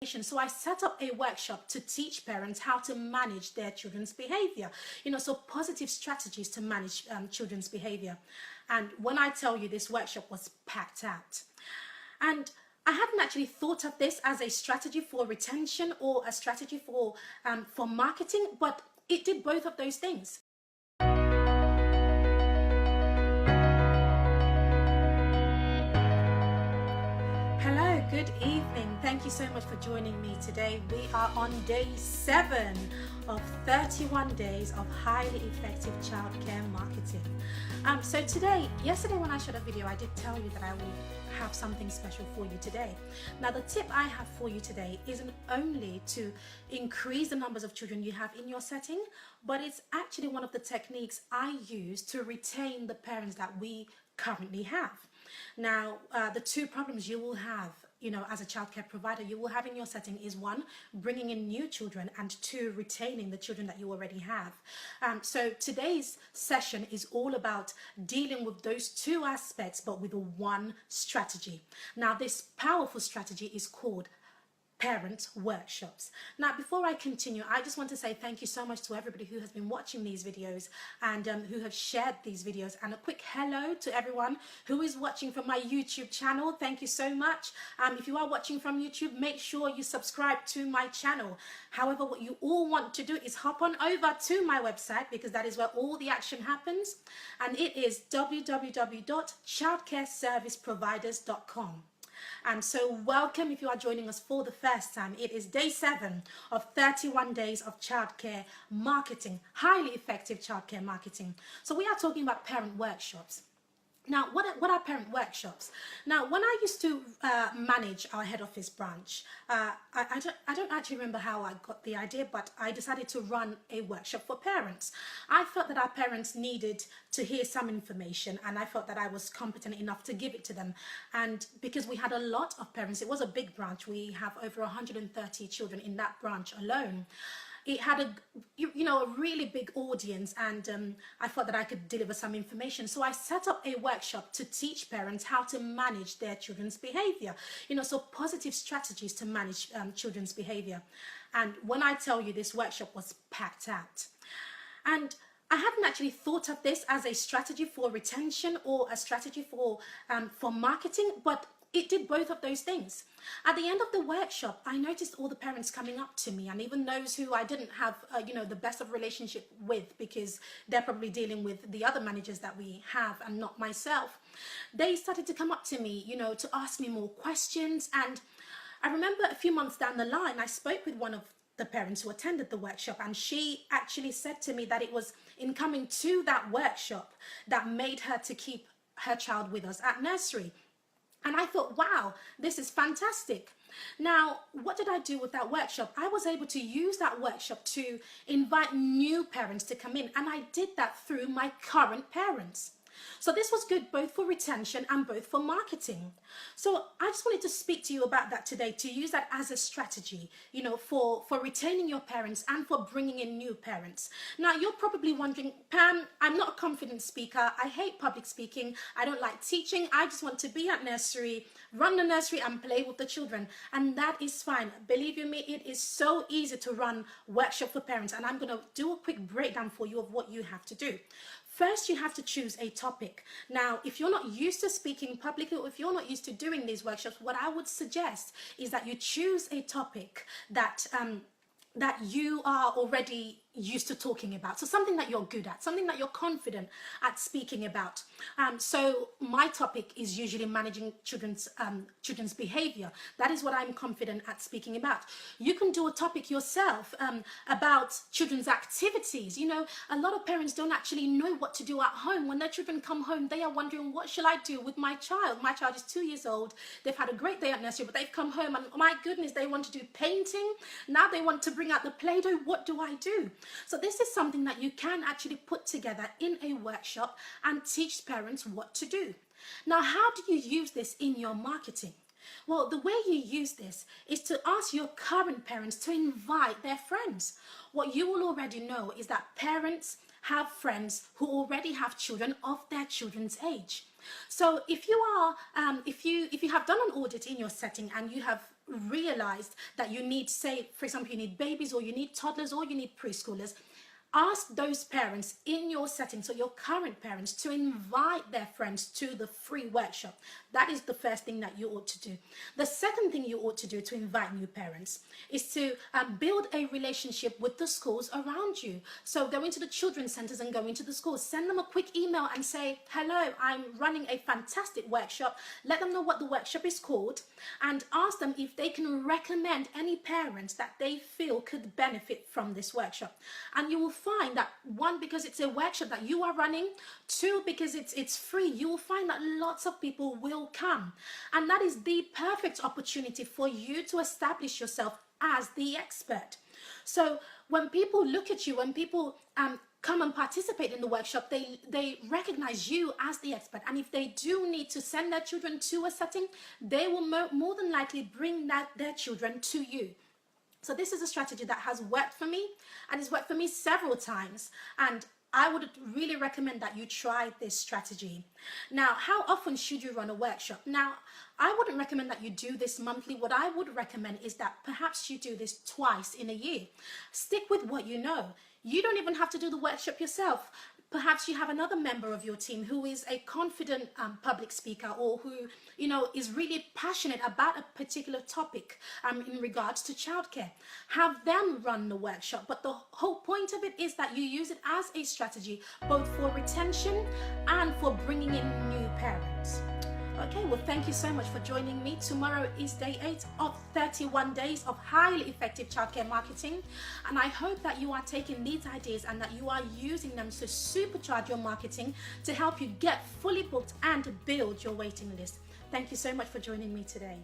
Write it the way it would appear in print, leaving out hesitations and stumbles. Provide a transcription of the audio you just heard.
So I set up a workshop to teach parents how to manage their children's behavior, so positive strategies to manage children's behavior. And when I tell you, this workshop was packed out. And I hadn't actually thought of this as a strategy for retention or a strategy for marketing, but it did both of those things. Hello, good evening. Thank you so much for joining me today. We are on day 7 of 31 days of highly effective childcare marketing. So yesterday when I shot a video, I did tell you that I will have something special for you today. Now, the tip I have for you today isn't only to increase the numbers of children you have in your setting, but it's actually one of the techniques I use to retain the parents that we currently have. Now, the two problems you will have, as a childcare provider, you will have in your setting is 1, bringing in new children, and 2, retaining the children that you already have. So today's session is all about dealing with those 2 aspects, but with one strategy. Now, this powerful strategy is called parent workshops. Now, before I continue, I just want to say thank you so much to everybody who has been watching these videos and who have shared these videos, and a quick hello to everyone who is watching from my YouTube channel. Thank you so much. If you are watching from YouTube, make sure you subscribe to my channel. However, what you all want to do is hop on over to my website, because that is where all the action happens, and it is www.childcareserviceproviders.com. And so welcome if you are joining us for the first time. It is day 7 of 31 days of childcare marketing, highly effective childcare marketing. So we are talking about parent workshops. Now, what are parent workshops? Now, when I used to manage our head office branch, I don't actually remember how I got the idea, but I decided to run a workshop for parents. I felt that our parents needed to hear some information, and I felt that I was competent enough to give it to them. And because we had a lot of parents, it was a big branch. We have over 130 children in that branch alone. It had a really big audience, and I thought that I could deliver some information. So I set up a workshop to teach parents how to manage their children's behavior, so positive strategies to manage children's behavior. And when I tell you, this workshop was packed out. And I hadn't actually thought of this as a strategy for retention or a strategy for marketing, but it did both of those things. At the end of the workshop, I noticed all the parents coming up to me, and even those who I didn't have, the best of relationship with, because they're probably dealing with the other managers that we have and not myself. They started to come up to me, to ask me more questions. And I remember a few months down the line, I spoke with one of the parents who attended the workshop, and she actually said to me that it was in coming to that workshop that made her to keep her child with us at nursery. And I thought, wow, this is fantastic. Now, what did I do with that workshop? I was able to use that workshop to invite new parents to come in, and I did that through my current parents. So this was good both for retention and both for marketing. So I just wanted to speak to you about that today, to use that as a strategy, for retaining your parents and for bringing in new parents. Now, you're probably wondering, Pam, I'm not a confident speaker. I hate public speaking. I don't like teaching. I just want to be at nursery, run the nursery and play with the children. And that is fine. Believe you me, it is so easy to run workshop for parents. And I'm going to do a quick breakdown for you of what you have to do. First, you have to choose a topic. Now, if you're not used to speaking publicly, or if you're not used to doing these workshops, what I would suggest is that you choose a topic that you are already used to talking about. So something that you're good at, something that you're confident at speaking about. So my topic is usually managing children's behavior. That is what I'm confident at speaking about. You can do a topic yourself about children's activities. A lot of parents don't actually know what to do at home. When their children come home, they are wondering, what shall I do with my child? My child is 2 years old. They've had a great day at nursery, but they've come home and, my goodness, they want to do painting. Now they want to bring out the Play-Doh. What do I do? So this is something that you can actually put together in a workshop and teach parents what to do. Now, how do you use this in your marketing? Well, the way you use this is to ask your current parents to invite their friends. What you will already know is that parents have friends who already have children of their children's age. So if you are, if you have done an audit in your setting and you have realized that you need, say, for example, you need babies, or you need toddlers, or you need preschoolers, ask those parents in your setting, so your current parents, to invite their friends to the free workshop. That is the first thing that you ought to do. The second thing you ought to do to invite new parents is to build a relationship with the schools around you. So go into the children's centers and go into the schools. Send them a quick email and say, hello, I'm running a fantastic workshop. Let them know what the workshop is called, and ask them if they can recommend any parents that they feel could benefit from this workshop. And you will find that, one, because it's a workshop that you are running, two, because it's free, you will find that lots of people will come. And that is the perfect opportunity for you to establish yourself as the expert. So when people look at you, when people come and participate in the workshop, they recognize you as the expert. And if they do need to send their children to a setting, they will more than likely bring their children to you. So this is a strategy that has worked for me, and it's worked for me several times. And I would really recommend that you try this strategy. Now, how often should you run a workshop? Now, I wouldn't recommend that you do this monthly. What I would recommend is that perhaps you do this twice in a year. Stick with what you know. You don't even have to do the workshop yourself. Perhaps you have another member of your team who is a confident public speaker, or who, is really passionate about a particular topic in regards to childcare. Have them run the workshop. But the whole point of it is that you use it as a strategy, both for retention and for bringing in new parents. Okay, well, thank you so much for joining me. Tomorrow is day 8 of 31 days of highly effective childcare marketing. And I hope that you are taking these ideas and that you are using them to supercharge your marketing to help you get fully booked and build your waiting list. Thank you so much for joining me today.